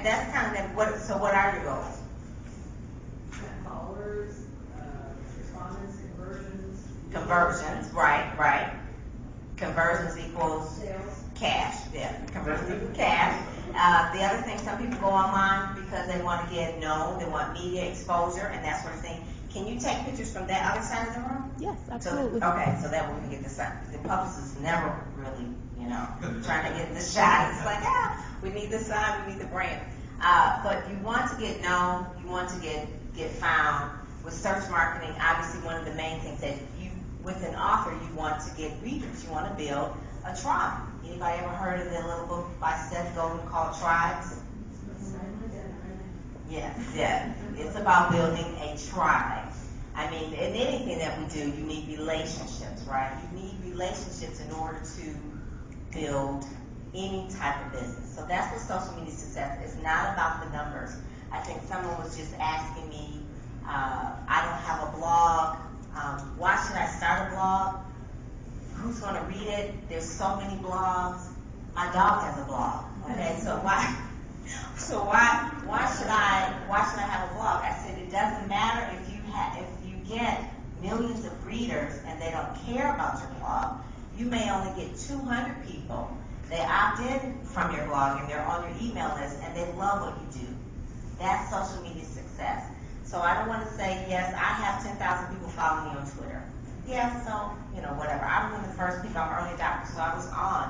that's kind of what. So what are your goals? Followers, respondents, conversions. Conversions, right. Conversions equals Sales. cash. Yeah, conversions equals cash. The other thing, some people go online because they want to get known, they want media exposure and that sort of thing. Can you take pictures from that other side of the room? Yes, absolutely. So, okay, so that we can get the publicist never really, trying to get the shot. It's like, we need the sign, we need the brand. But you want to get known, you want to get found. With search marketing, obviously one of the main things that with an author, you want to get readers. You want to build a tribe. Anybody ever heard of the little book by Seth Godin called Tribes? Yeah. It's about building a tribe. I mean, in anything that we do, you need relationships, right? You need relationships in order to build any type of business. So that's what social media success is. It's not about the numbers. I think someone was just asking me, I don't have a blog. Why should I start a blog? Who's going to read it? There's so many blogs. My dog has a blog. Okay, so why should I have a blog? I said it doesn't matter if you get millions of readers and they don't care about your blog. You may only get 200 people. They opt in from your blog and they're on your email list and they love what you do. That's social media success. So I don't want to say, yes, I have 10,000 people following me on Twitter. Yeah, so, whatever. I was one of the first people, I'm an early adopter, so I was on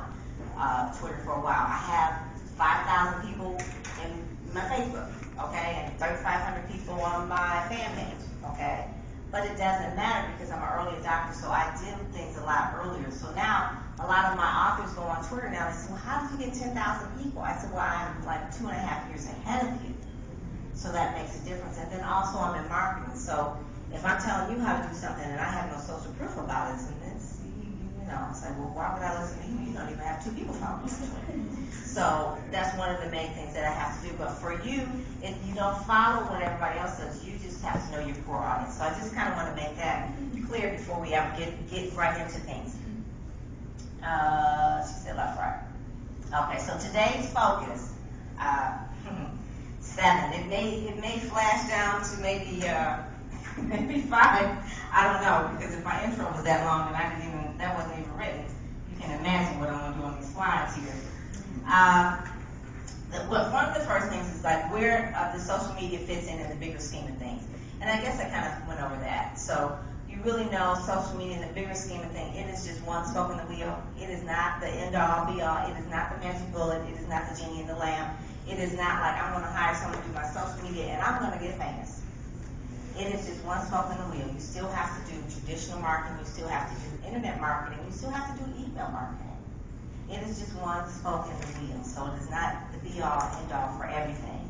Twitter for a while. I have 5,000 people in my Facebook, okay, and 3,500 people on my fan page, okay? But it doesn't matter because I'm an early adopter, so I did things a lot earlier. So now, a lot of my authors go on Twitter now, they say, well, how did you get 10,000 people? I said, well, I'm like 2.5 years ahead of you. So that makes a difference. And then also I'm in marketing. So if I'm telling you how to do something and I have no social proof about it, and it's, it's like, well, why would I listen to you? You don't even have 2 people following you. So that's one of the main things that I have to do. But for you, if you don't follow what everybody else does, you just have to know your core audience. So I just kind of want to make that clear before we ever get right into things. She said left, right. Okay, so today's focus, 7. It may flash down to maybe 5. I don't know, because if my intro was that long and that wasn't even written, you can imagine what I'm going to do on these slides here. One of the first things is like where the social media fits in the bigger scheme of things. And I guess I kind of went over that. So you really know social media in the bigger scheme of things, it is just one spoke in the wheel. It is not the end-all, be-all. It is not the magic bullet. It is not the genie in the lamp. It is not like I'm going to hire someone to do my social media and I'm going to get famous. It is just one spoke in the wheel. You still have to do traditional marketing. You still have to do internet marketing. You still have to do email marketing. It is just one spoke in the wheel. So it is not the be-all, end-all for everything.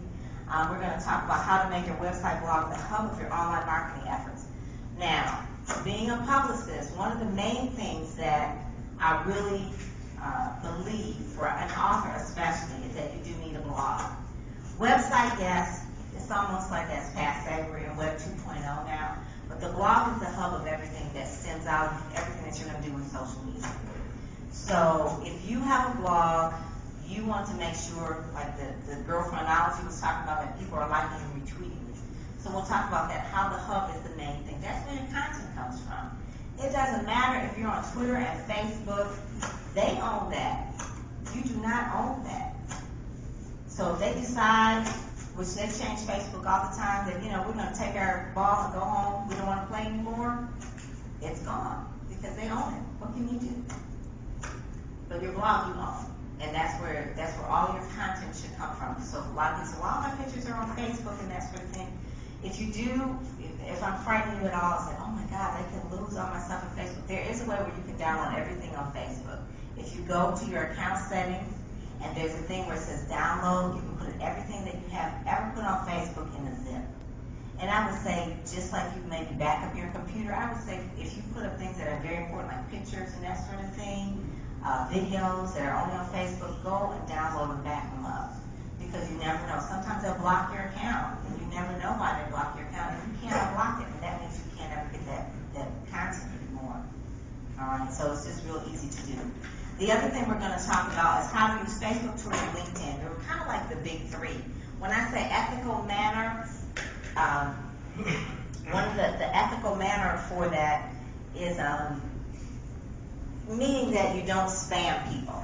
We're going to talk about how to make your website blog the hub of your online marketing efforts. Now, being a publicist, one of the main things that I really believe, for an author especially, is that you do need a blog. Website, yes, it's almost like that's passe. We're in Web 2.0 now. But the blog is the hub of everything that sends out everything that you're going to do with social media. So if you have a blog, you want to make sure, like the girl from Analogy was talking about, that people are liking and retweeting it. So we'll talk about that, how the hub is the main thing. That's where your content comes from. It doesn't matter if you're on Twitter and Facebook. They own that. You do not own that. So if they decide, which they change Facebook all the time, that, we're going to take our ball and go home, we don't want to play anymore, it's gone because they own it. What can you do? But your blog you own. And that's where all your content should come from. So a lot of people say, well, all my pictures are on Facebook and that sort of thing. If you do, if I'm frightening you at all, say, oh my God, I can lose all my stuff on Facebook. There is a way where you can download everything on Facebook. If you go to your account settings, and there's a thing where it says download, you can put everything that you have ever put on Facebook in a zip. And I would say, just like you maybe back up your computer, I would say if you put up things that are very important, like pictures and that sort of thing, videos that are only on Facebook, go and download and back them up. Because you never know. Sometimes they'll block your account, and you never know why they block your account. If you can't unblock it, then that means you can't ever get that content anymore. Alright, so it's just real easy to do. The other thing we're going to talk about is how to use Facebook, Twitter, and LinkedIn. They're kind of like the big 3. when I say ethical manner, one of the ethical manner for that is meaning that you don't spam people.